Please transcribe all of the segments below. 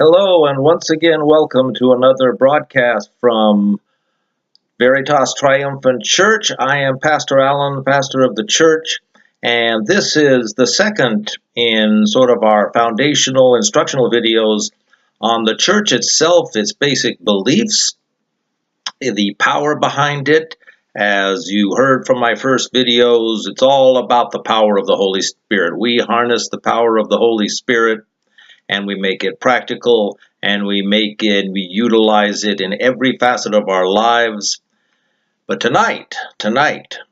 Hello, and once again, welcome to another broadcast from Veritas Triumphant Church. I am Pastor Allen, pastor of the church, and this is the second in sort of our foundational instructional videos on the church itself, its basic beliefs, the power behind it. As you heard from my first videos, it's all about the power of the Holy Spirit. We harness the power of the Holy Spirit and we make it practical, and we utilize it in every facet of our lives. But tonight,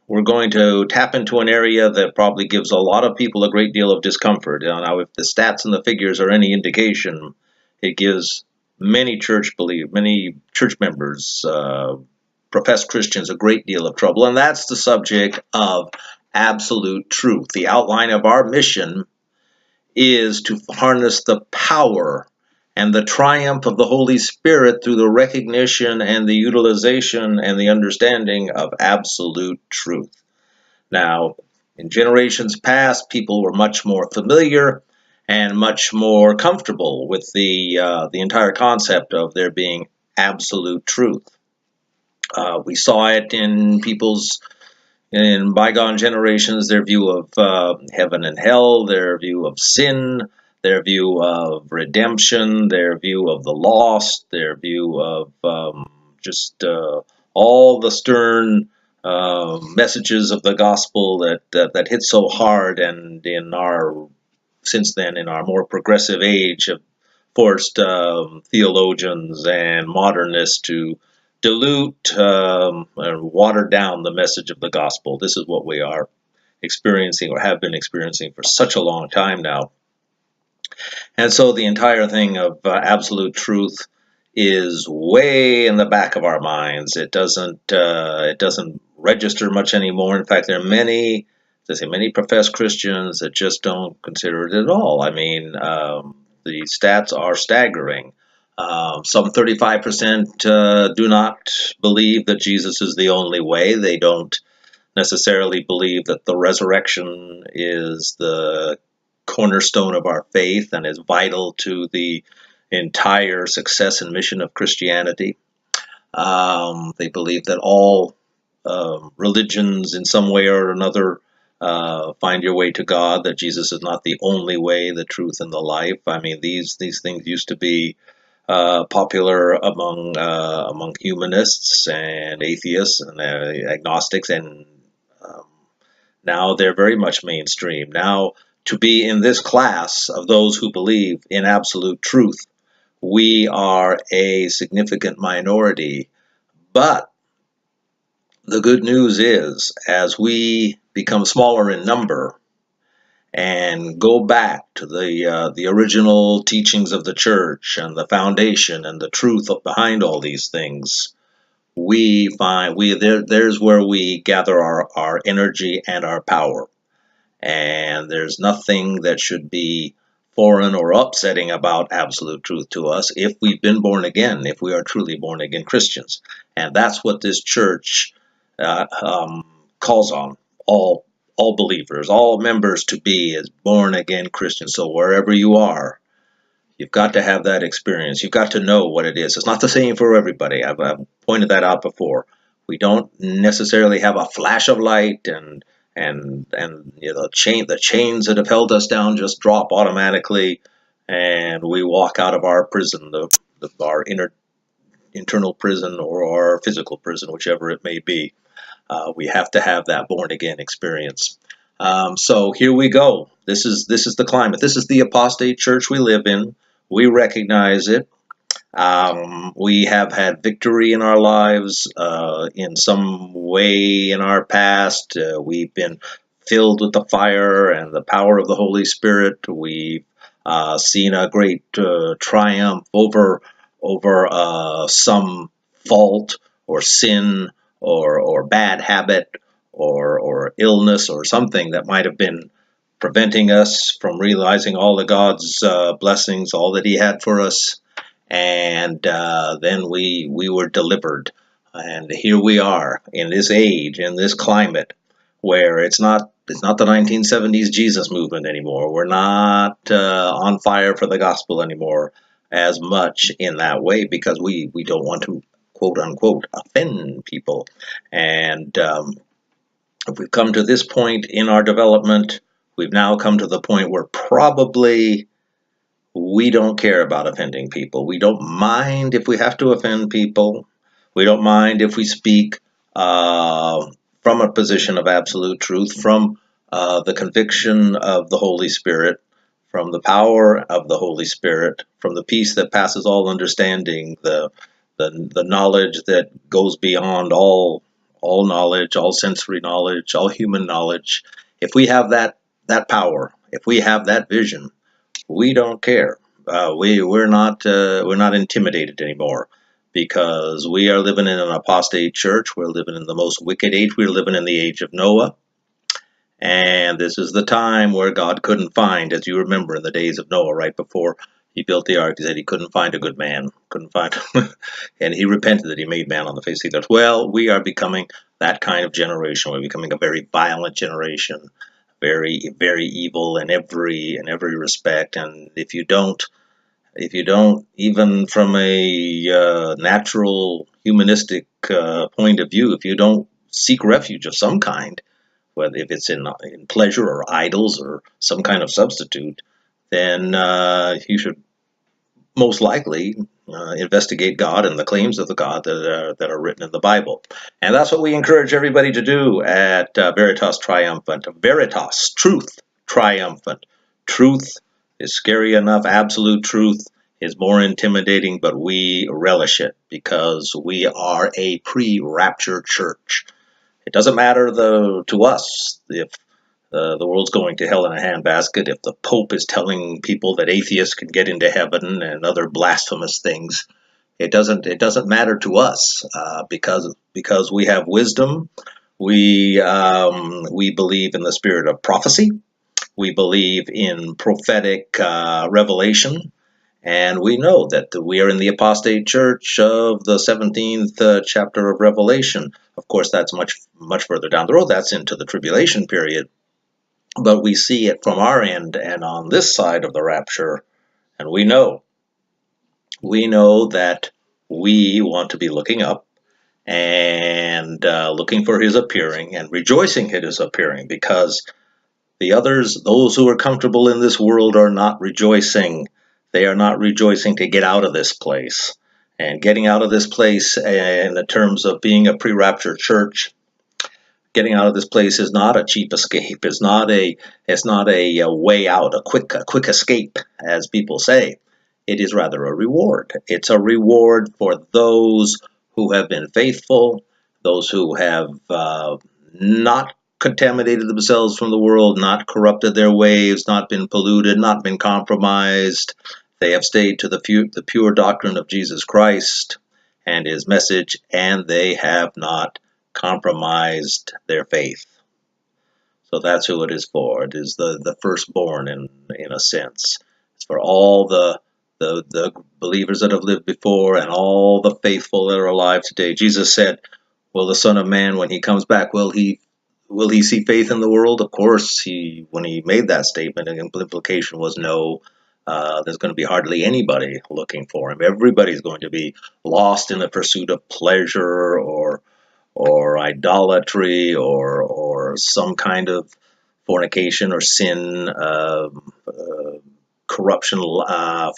we're going to tap into an area that probably gives a lot of people a great deal of discomfort. Now, if the stats and the figures are any indication, it gives many church members, professed Christians, a great deal of trouble, and that's the subject of absolute truth. The outline of our mission is to harness the power and the triumph of the Holy Spirit through the recognition and the utilization and the understanding of absolute truth. Now, in generations past, people were much more familiar and much more comfortable with the entire concept of there being absolute truth. We saw it in bygone generations, their view of heaven and hell, their view of sin, their view of redemption, their view of the lost, their view of all the stern messages of the gospel that hit so hard, and since then in our more progressive age have forced theologians and modernists to dilute and water down the message of the gospel. This is what we are experiencing, or have been experiencing for such a long time now. And so the entire thing of absolute truth is way in the back of our minds. It doesn't register much anymore. In fact, there are many professed Christians that just don't consider it at all. I mean, the stats are staggering. Some 35% do not believe that Jesus is the only way. They don't necessarily believe that the resurrection is the cornerstone of our faith and is vital to the entire success and mission of Christianity. They believe that all religions in some way or another find your way to God, that Jesus is not the only way, the truth, and the life. I mean, these things used to be popular among humanists and atheists and agnostics, and now they're very much mainstream. Now, to be in this class of those who believe in absolute truth, we are a significant minority. But the good news is, as we become smaller in number and go back to the original teachings of the church and the foundation and the truth behind all these things, we find there's where we gather our energy and our power. And there's nothing that should be foreign or upsetting about absolute truth to us if we've been born again, if we are truly born again Christians. And that's what this church calls on all believers, all members, to be as born again Christians. So wherever you are, you've got to have that experience. You've got to know what it is. It's not the same for everybody. I've pointed that out before. We don't necessarily have a flash of light and the chains that have held us down just drop automatically, and we walk out of our prison, our internal prison or our physical prison, whichever it may be. We have to have that born again experience. So here we go. This is the climate. This is the apostate church we live in. We recognize it. We have had victory in our lives in some way in our past. We've been filled with the fire and the power of the Holy Spirit. We've seen a great triumph over some fault or sin or bad habit or illness or something that might have been preventing us from realizing all of God's blessings, all that He had for us. And then we were delivered. And here we are in this age, in this climate, where it's not the 1970s Jesus movement anymore. We're not on fire for the gospel anymore. as much in that way because we don't want to, quote unquote, offend people. And if we've come to this point in our development, we've now come to the point where probably we don't care about offending people. We don't mind if we have to offend people. We don't mind if we speak from a position of absolute truth, from the conviction of the Holy Spirit, from the power of the Holy Spirit, from the peace that passes all understanding, the knowledge that goes beyond all knowledge, all sensory knowledge, all human knowledge. If we have that power, if we have that vision, we don't care. We're not intimidated anymore because we are living in an apostate church. We're living in the most wicked age. We're living in the age of Noah. And this is the time where God couldn't find, as you remember in the days of Noah, right before he built the ark, he said he couldn't find a good man, couldn't find, and he repented that he made man on the face of the earth. Well, we are becoming that kind of generation. We're becoming a very violent generation, very, very evil in every respect. And if you don't, even from a natural humanistic point of view, if you don't seek refuge of some kind, whether if it's in pleasure or idols or some kind of substitute, then you should most likely investigate God and the claims of the God that are written in the Bible. And that's what we encourage everybody to do at Veritas Triumphant. Veritas, truth, triumphant. Truth is scary enough. Absolute truth is more intimidating, but we relish it because we are a pre-rapture church. It doesn't matter to us if the world's going to hell in a handbasket, if the Pope is telling people that atheists can get into heaven and other blasphemous things. It doesn't matter to us because we have wisdom. We believe in the spirit of prophecy. We believe in prophetic revelation. And we know that we are in the apostate church of the 17th chapter of Revelation. Of course, that's much further down the road. That's into the tribulation period. But we see it from our end and on this side of the rapture. And we know that we want to be looking up and looking for his appearing and rejoicing at his appearing because the others, those who are comfortable in this world, are not rejoicing. They are not rejoicing to get out of this place. And getting out of this place in the terms of being a pre-rapture church, getting out of this place is not a cheap escape. It's not a way out, a quick escape, as people say. It is rather a reward. It's a reward for those who have been faithful, those who have not contaminated themselves from the world, not corrupted their ways, not been polluted, not been compromised. They have stayed to the pure doctrine of Jesus Christ and his message, and they have not compromised their faith. So that's who it is for. It is the firstborn in a sense. It's for all the believers that have lived before and all the faithful that are alive today. Jesus said, "Will the Son of Man, when he comes back, will he see faith in the world?" Of course, when he made that statement, the implication was no. There's going to be hardly anybody looking for him. Everybody's going to be lost in the pursuit of pleasure or idolatry or some kind of fornication or sin, corruption,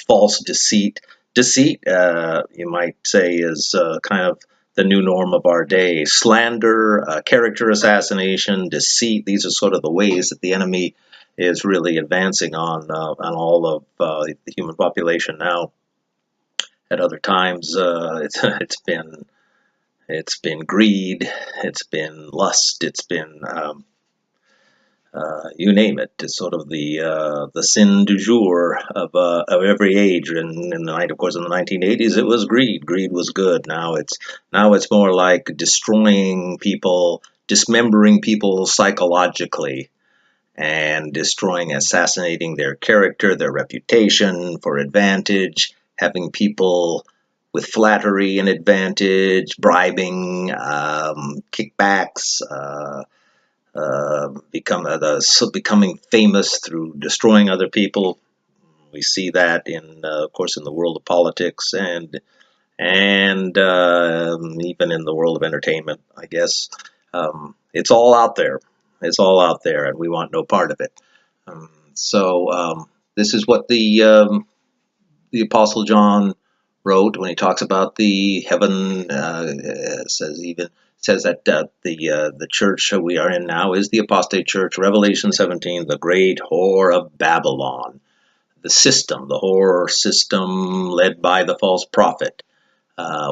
false deceit. Deceit, you might say, is kind of the new norm of our day. Slander, character assassination, deceit. These are sort of the ways that the enemy is really advancing on all of the human population now. At other times, it's been greed, it's been lust, it's been you name it. It's sort of the sin du jour of every age. And of course, in the 1980s, it was greed. Greed was good. Now it's more like destroying people, dismembering people psychologically, and assassinating their character, their reputation for advantage, having people with flattery and advantage, bribing, kickbacks, becoming famous through destroying other people. We see that of course, in the world of politics and even in the world of entertainment, I guess. It's all out there. It's all out there, and we want no part of it. This is what the Apostle John wrote when he talks about the heaven. Says that the church we are in now is the apostate church. Revelation 17, the great whore of Babylon, the whore system led by the false prophet.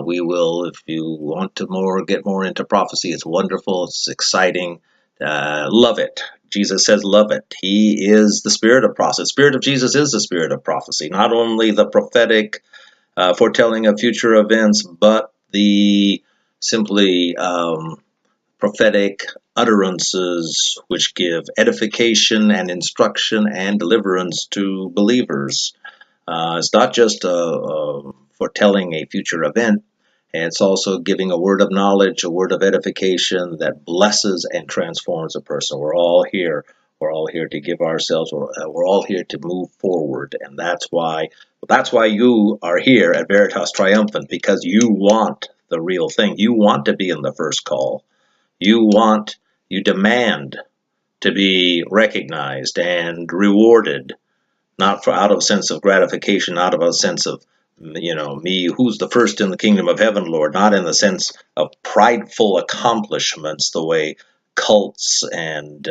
We will, if you want to get more into prophecy, it's wonderful, it's exciting. Love it. Jesus says, love it. He is the spirit of prophecy. The spirit of Jesus is the spirit of prophecy. Not only the prophetic foretelling of future events, but the simply prophetic utterances which give edification and instruction and deliverance to believers. It's not just foretelling a future event. It's also giving a word of knowledge, a word of edification that blesses and transforms a person. We're all here. We're all here to give ourselves. We're all here to move forward, and that's why you are here at Veritas Triumphant, because you want the real thing. You want to be in the first call. You demand to be recognized and rewarded, not out of a sense of gratification, not of a sense of, me, who's the first in the kingdom of heaven, Lord, not in the sense of prideful accomplishments, the way cults and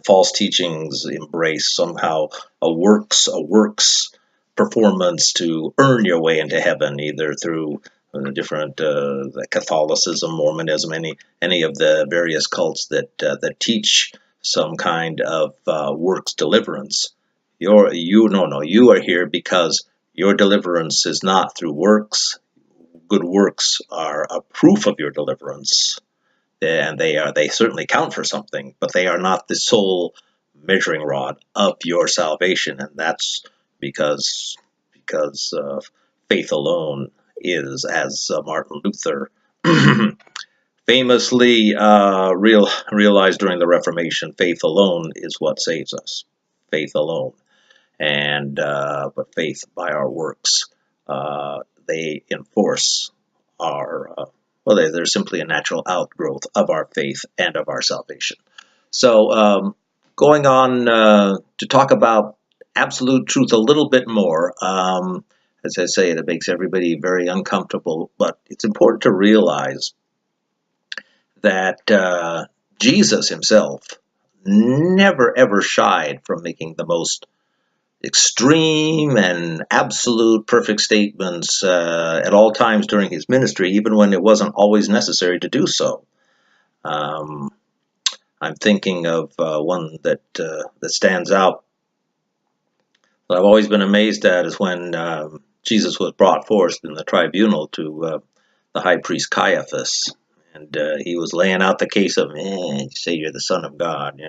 false teachings embrace somehow a works performance to earn your way into heaven, either through different Catholicism, Mormonism, any of the various cults that teach some kind of works deliverance. You are here because your deliverance is not through works. Good works are a proof of your deliverance, and they certainly count for something, but they are not the sole measuring rod of your salvation, and that's because faith alone is, as Martin Luther famously realized during the Reformation, faith alone is what saves us. Faith alone. But faith by our works, they enforce they're simply a natural outgrowth of our faith and of our salvation. So, going on to talk about absolute truth a little bit more, as I say, that makes everybody very uncomfortable, but it's important to realize that Jesus himself never ever shied from making the most extreme and absolute perfect statements at all times during his ministry, even when it wasn't always necessary to do so. I'm thinking of one that stands out that I've always been amazed at, is when Jesus was brought forth in the tribunal to the high priest Caiaphas, and he was laying out the case of, you say you're the Son of God,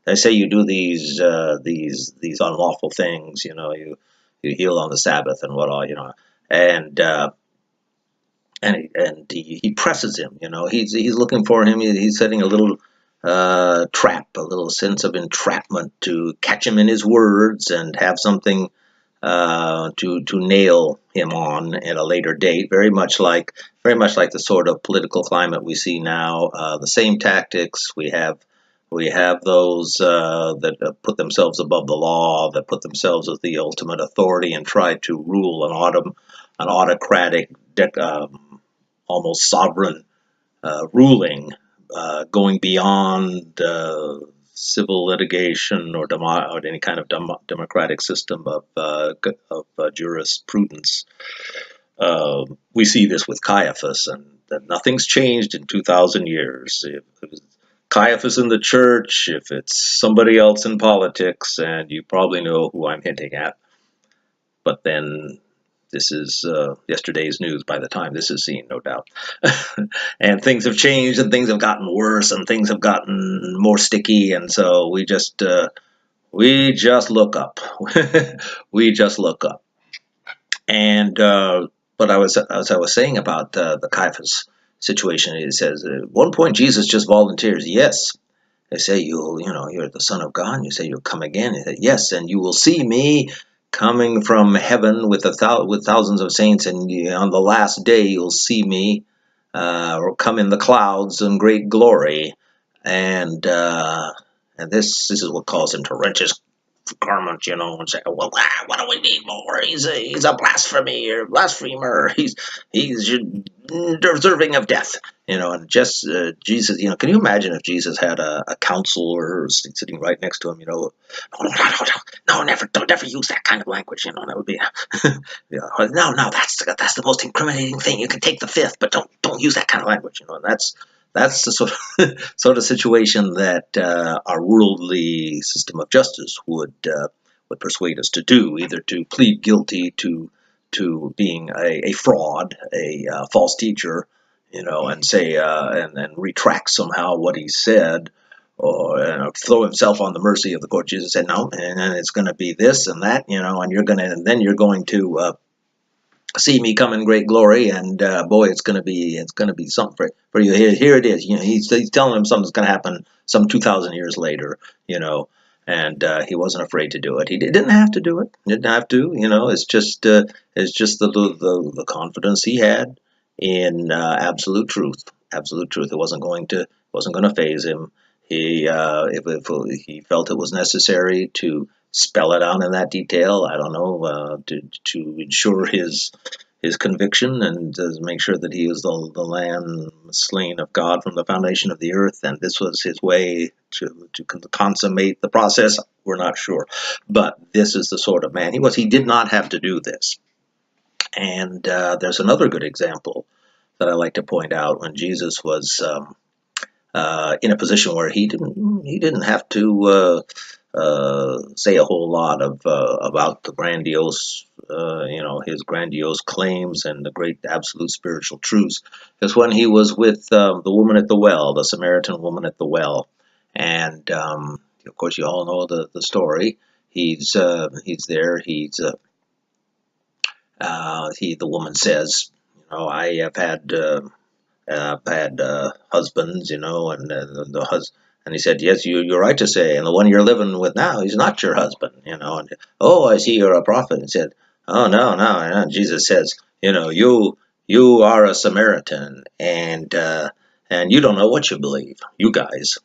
They say you do these unlawful things, you heal on the Sabbath and what all, and he presses him, he's looking for him. He's setting a little trap, a little sense of entrapment to catch him in his words and have something to nail him on at a later date. Very much like the sort of political climate we see now. The same tactics we have. We have those that put themselves above the law, that put themselves as the ultimate authority and try to rule an autocratic, almost sovereign ruling, going beyond civil litigation or any kind of democratic system of jurisprudence. We see this with Caiaphas, and that nothing's changed in 2,000 years. If it's Caiaphas in the church, if it's somebody else in politics, and you probably know who I'm hinting at, but then this is yesterday's news by the time this is seen, no doubt. And things have changed, and things have gotten worse, and things have gotten more sticky, and so we just look up. We just look up. And but as I was saying about the Caiaphas situation, it says at one point Jesus just volunteers. Yes, they say you're the Son of God. You say you'll come again. He said, yes, and you will see me coming from heaven with with thousands of saints, and on the last day you'll see me, or come in the clouds in great glory, and this is what caused him to wrench his garment, and say, well, what do we need more? He's a blasphemer. He's deserving of death, And just Jesus, can you imagine if Jesus had a counselor sitting right next to him, no, never, don't ever use that kind of language, That would be, no, that's the most incriminating thing. You can take the fifth, but don't use that kind of language, And that's the sort of situation that our worldly system of justice would persuade us to do, either to plead guilty to being a fraud, a false teacher, and say and retract somehow what he said, or throw himself on the mercy of the court. Jesus said no, and it's going to be this and that, and then you're going to see me come in great glory, and boy, it's going to be something for you. Here it is. He's telling him something's going to happen some 2,000 years later. And he wasn't afraid to do it. He didn't have to do it. Didn't have to. It's just the confidence he had in absolute truth. Absolute truth. It wasn't going to faze him. If he felt it was necessary to spell it out in that detail, I don't know, to ensure his conviction and to make sure that he was the Lamb slain of God from the foundation of the earth, and this was his way to consummate the process. We're not sure, but this is the sort of man he was. He did not have to do this. And there's another good example that I like to point out when Jesus was in a position where he didn't have to say a whole lot about the grandiose, his grandiose claims and the great absolute spiritual truths. Because when he was with the woman at the well, the Samaritan woman at the well, and of course you all know the story. He's there. The woman says, I have had. I've had husbands, and the husband. And he said, yes, you're right to say. And the one you're living with now, he's not your husband, And, oh, I see you're a prophet. And he said, oh, no. And Jesus says, you are a Samaritan, and you don't know what you believe, you guys.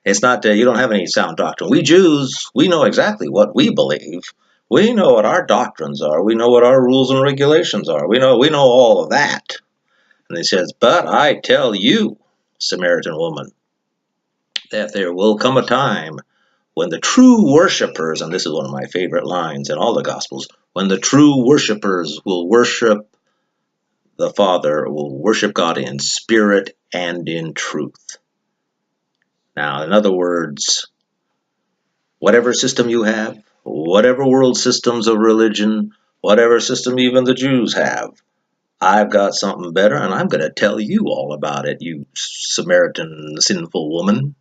It's not you don't have any sound doctrine. We Jews, we know exactly what we believe. We know what our doctrines are. We know what our rules and regulations are. We know all of that. And he says, but I tell you, Samaritan woman, that there will come a time when the true worshipers, and this is one of my favorite lines in all the Gospels, when the true worshipers will worship the Father, will worship God in spirit and in truth. Now, in other words, whatever system you have, whatever world systems of religion, whatever system even the Jews have, I've got something better, and I'm going to tell you all about it, you Samaritan sinful woman.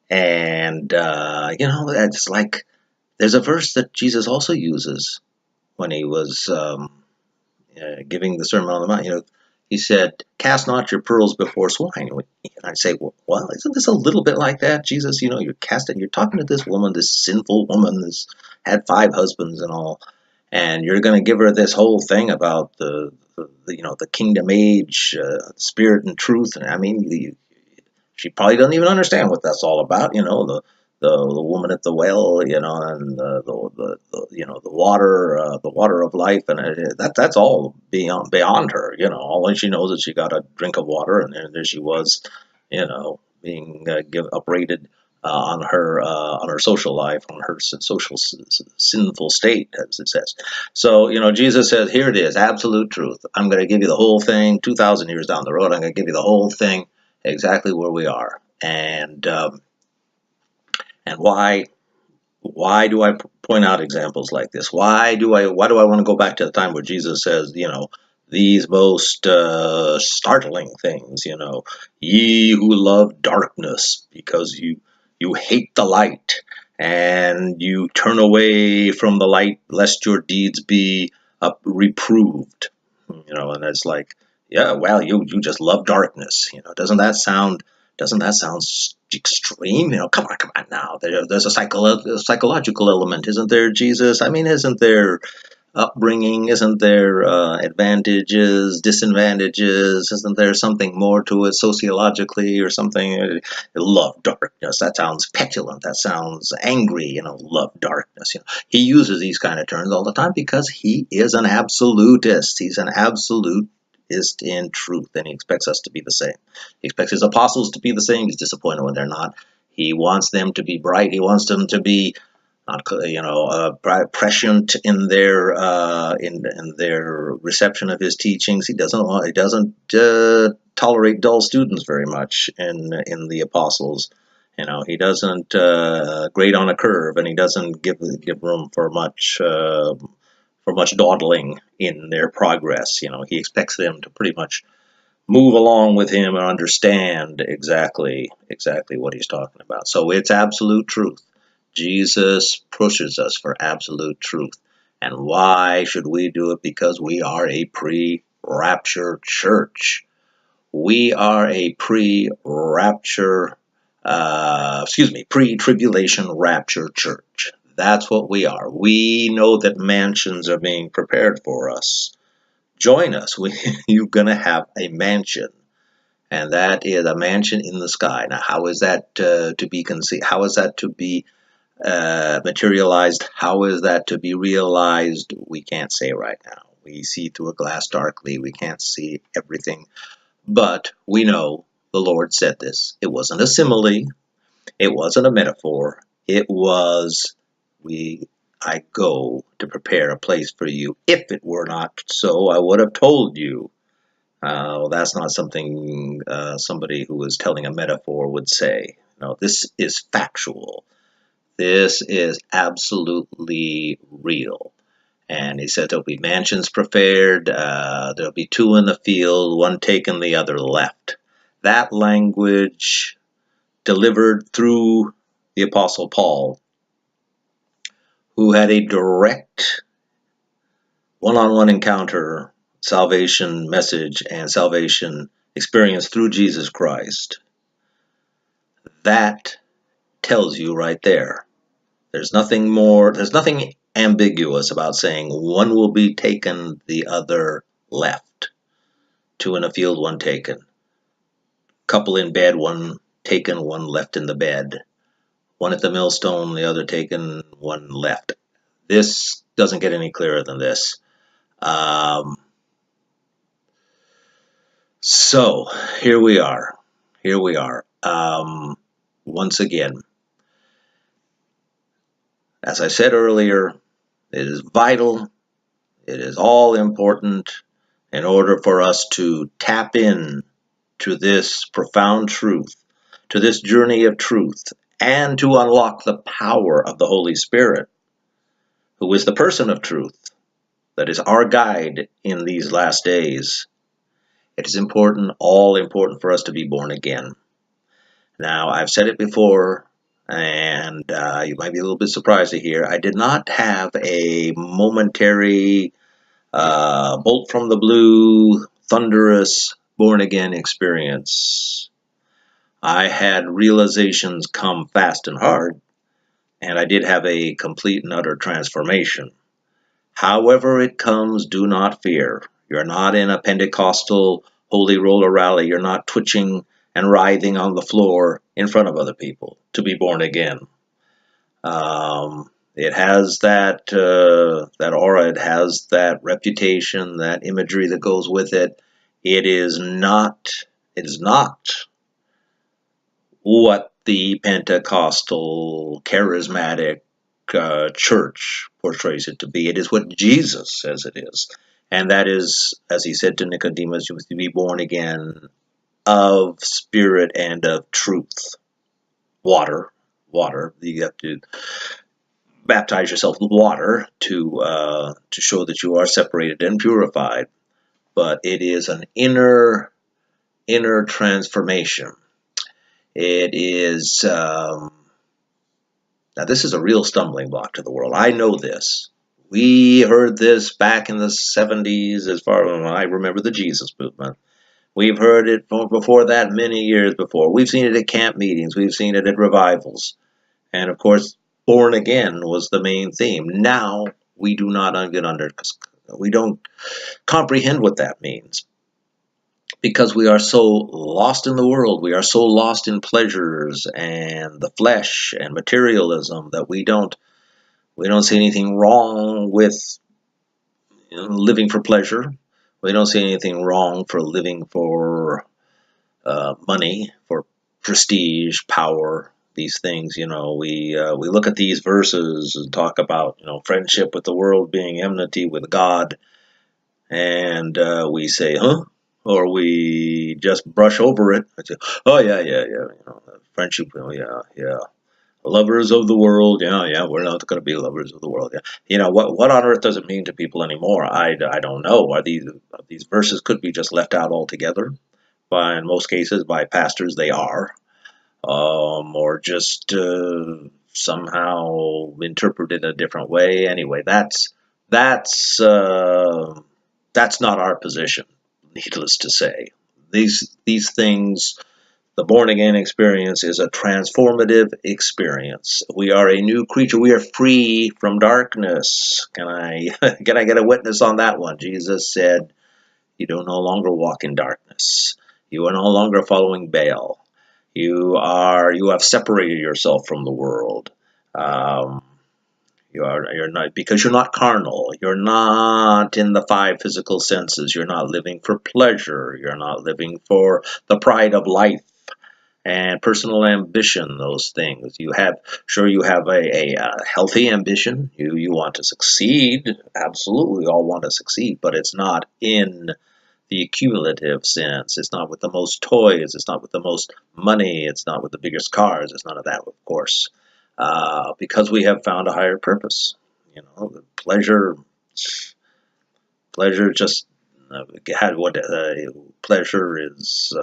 And, it's like there's a verse that Jesus also uses when he was giving the Sermon on the Mount. He said, cast not your pearls before swine. And I'd say, well, isn't this a little bit like that? Jesus, you're talking to this woman, this sinful woman that's had 5 husbands and all, and you're going to give her this whole thing about the kingdom age, spirit and truth. And I mean, she probably doesn't even understand what that's all about. The woman at the well, and the water of life, and that's all beyond her. All she knows is she got a drink of water, and there she was, being uprated on her social life, on her social sinful state, as it says. So Jesus says, here it is, absolute truth. I'm going to give you the whole thing. 2,000 years down the road, I'm going to give you the whole thing, exactly where we are. And why do I point out examples like this? Why do I want to go back to the time where Jesus says, these most startling things, ye who love darkness, because you hate the light, and you turn away from the light, lest your deeds be reproved. And it's like, yeah, well, you just love darkness. Doesn't that sound Doesn't that sound extreme? Come on now. There's a psychological element, isn't there, Jesus? I mean, isn't there upbringing? Isn't there advantages, disadvantages? Isn't there something more to it sociologically or something? Love darkness. That sounds petulant. That sounds angry. Love darkness. He uses these kind of terms all the time because he is an absolutist. He's an absolutist in truth, and he expects us to be the same. He expects his apostles to be the same. He's disappointed when they're not. He wants them to be bright. He wants them to be not prescient in their in their reception of his teachings. He doesn't tolerate dull students very much in the apostles. He doesn't grade on a curve, and he doesn't give room for much dawdling in their progress. He expects them to pretty much move along with him and understand exactly what he's talking about. So it's absolute truth. Jesus pushes us for absolute truth. And why should we do it? Because we are a pre-rapture church. We are a pre-rapture, pre-tribulation rapture church. That's what we are. We know that mansions are being prepared for us. Join us. You're going to have a mansion. And that is a mansion in the sky. Now, how is that to be conceived? How is that to be materialized? How is that to be realized? We can't say right now. We see through a glass darkly. We can't see everything. But we know the Lord said this. It wasn't a simile. It wasn't a metaphor. It was, I go to prepare a place for you. If it were not so, I would have told you. That's not something somebody who is telling a metaphor would say. No, this is factual. This is absolutely real. And he said there'll be mansions prepared. There'll be two in the field, one taken, the other left. That language delivered through the Apostle Paul, who had a direct one-on-one encounter, salvation message and salvation experience through Jesus Christ. That tells you right there. There's nothing ambiguous about saying one will be taken, the other left. Two in a field, one taken. Couple in bed, one taken, one left in the bed. One at the millstone, the other taken, one left. This doesn't get any clearer than this. So here we are. Once again, as I said earlier, it is vital, it is all important in order for us to tap in to this profound truth, to this journey of truth, and to unlock the power of the Holy Spirit, who is the person of truth, that is our guide in these last days. It is all important for us to be born again. Now, I've said it before, and you might be a little bit surprised to hear, I did not have a momentary, bolt from the blue, thunderous, born-again experience. I had realizations come fast and hard, and I did have a complete and utter transformation. However it comes, do not fear. You're not in a Pentecostal holy roller rally. You're not twitching and writhing on the floor in front of other people to be born again. It has that aura, it has that reputation, that imagery that goes with it. It is not what the Pentecostal charismatic church portrays it to be. It is what Jesus says it is. And that is, as he said to Nicodemus, you must be born again of spirit and of truth. Water. You have to baptize yourself with water to show that you are separated and purified. But it is an inner transformation. It is now this is a real stumbling block to the world. I know this. We heard this back in the 70s, as far as I remember the Jesus movement. We've heard it before that many years before. We've seen it at camp meetings. We've seen it at revivals. And of course, born again was the main theme. Now we do not get under, we don't comprehend what that means because we are so lost in the world. We are so lost in pleasures and the flesh and materialism that we don't see anything wrong with living for pleasure. We don't see anything wrong for living for money, for prestige, power, these things. We look at these verses and talk about friendship with the world being enmity with God, and we say, huh? Or we just brush over it. I say, oh yeah, yeah, yeah. Friendship. Oh yeah, yeah. Lovers of the world. Yeah, yeah. We're not going to be lovers of the world. Yeah. What on earth does it mean to people anymore? I don't know. Are these verses could be just left out altogether? In most cases, by pastors, they are, or just somehow interpreted a different way. Anyway, that's not our position. Needless to say, these things. The born again experience is a transformative experience. We are a new creature. We are free from darkness. Can I can I get a witness on that one? Jesus said, "You do no longer walk in darkness. You are no longer following Baal. You have separated yourself from the world. Um, you're not, because you're not carnal. You're not in the five physical senses. You're not living for pleasure. You're not living for the pride of life and personal ambition. Those things you have. Sure, you have a healthy ambition. You want to succeed. Absolutely, we all want to succeed, but it's not in the accumulative sense. It's not with the most toys. It's not with the most money. It's not with the biggest cars. It's none of that, of course, because we have found a higher purpose. The pleasure just had what pleasure is.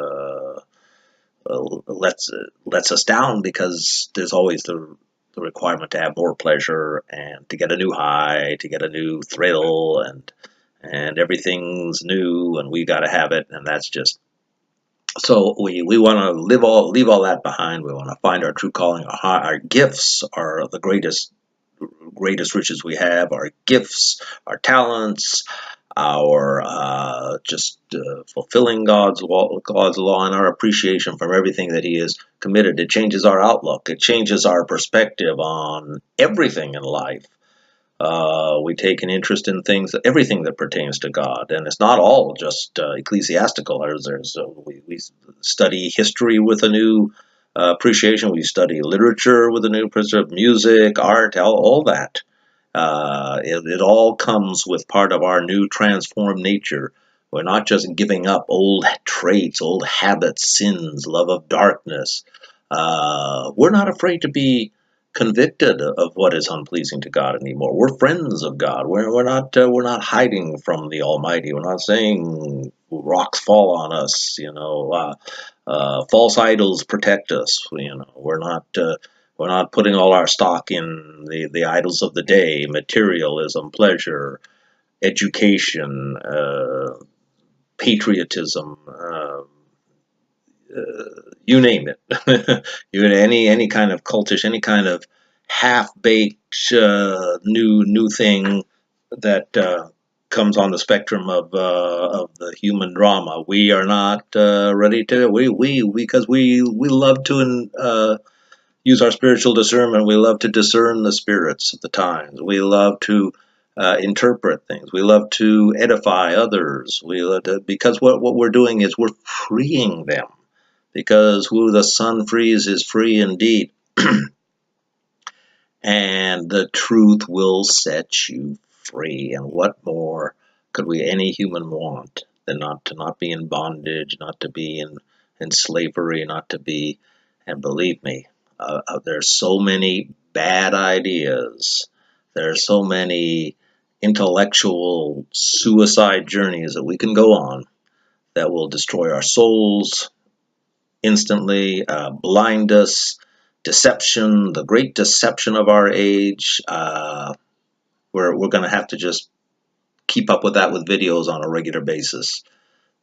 Lets us down because there's always the requirement to have more pleasure and to get a new high, to get a new thrill, and everything's new and we got to have it, and that's just so we want to leave all that behind. We want to find our true calling. Our gifts are the greatest riches we have. Our gifts, our talents, our just fulfilling God's law, and our appreciation for everything that He has committed. It changes our outlook. It changes our perspective on everything in life. We take an interest in everything that pertains to God, and it's not all just ecclesiastical. We study history with a new appreciation. We study literature with a new perspective, music, art, all that. It all comes with part of our new transformed nature. We're not just giving up old traits, old habits, sins, love of darkness. We're not afraid to be convicted of what is unpleasing to God anymore. We're friends of God. We're not hiding from the Almighty. We're not saying rocks fall on us. False idols protect us. We're not putting all our stock in the idols of the day: materialism, pleasure, education, patriotism. You name it. Any kind of cultish, any kind of half-baked new thing that comes on the spectrum of the human drama. We are not ready to. We because we love to use our spiritual discernment. We love to discern the spirits of the times. We love to interpret things. We love to edify others. Because what we're doing is we're freeing them. Because who the Son frees is free indeed. And the truth will set you free. And what more could any human want than to not be in bondage, not to be in slavery, not to be, and believe me, there's so many bad ideas. There's so many intellectual suicide journeys that we can go on that will destroy our souls instantly, blind us. Deception, the great deception of our age. We're going to have to just keep up with that with videos on a regular basis.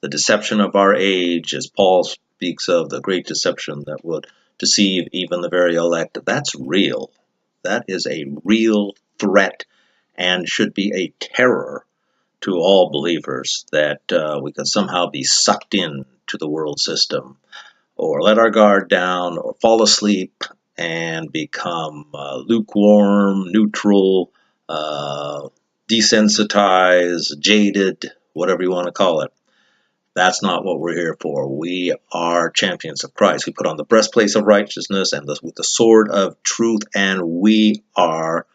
the deception of our age, as Paul speaks of the great deception that would deceive even the very elect, that's real. That is a real threat and should be a terror to all believers, that we could somehow be sucked in to the world system, or let our guard down, or fall asleep and become lukewarm, neutral, desensitized, jaded, whatever you want to call it. That's not what we're here for. We are champions of Christ. We put on the breastplate of righteousness and with the sword of truth, and we are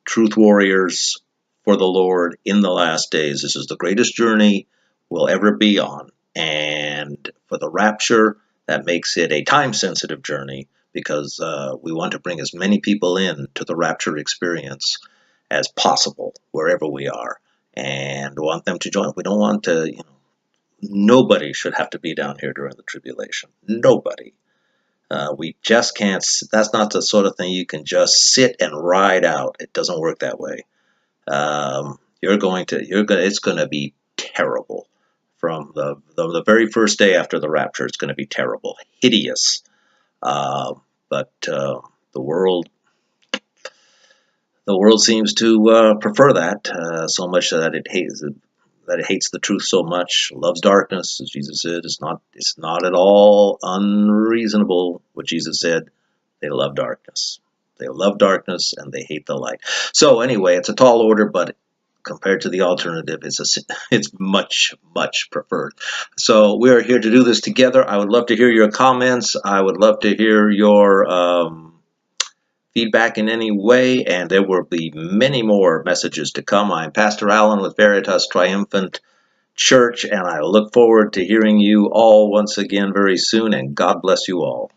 truth warriors for the Lord in the last days. This is the greatest journey we'll ever be on. And for the rapture, that makes it a time-sensitive journey, because we want to bring as many people in to the rapture experience as possible, wherever we are, and want them to join. We don't want to, nobody should have to be down here during the tribulation. Nobody. We just can't. That's not the sort of thing you can just sit and ride out. It doesn't work that way. It's going to be terrible. From the very first day after the rapture, it's going to be terrible, hideous. But the world seems to prefer that so much that it hates the truth so much, loves darkness, as Jesus said. It's not at all unreasonable what Jesus said. They love darkness. They love darkness and they hate the light. So anyway, it's a tall order, but compared to the alternative, it's much, much preferred. So we are here to do this together. I would love to hear your comments. I would love to hear your feedback in any way, and there will be many more messages to come. I'm Pastor Allen with Veritas Triumphant Church, and I look forward to hearing you all once again very soon, and God bless you all.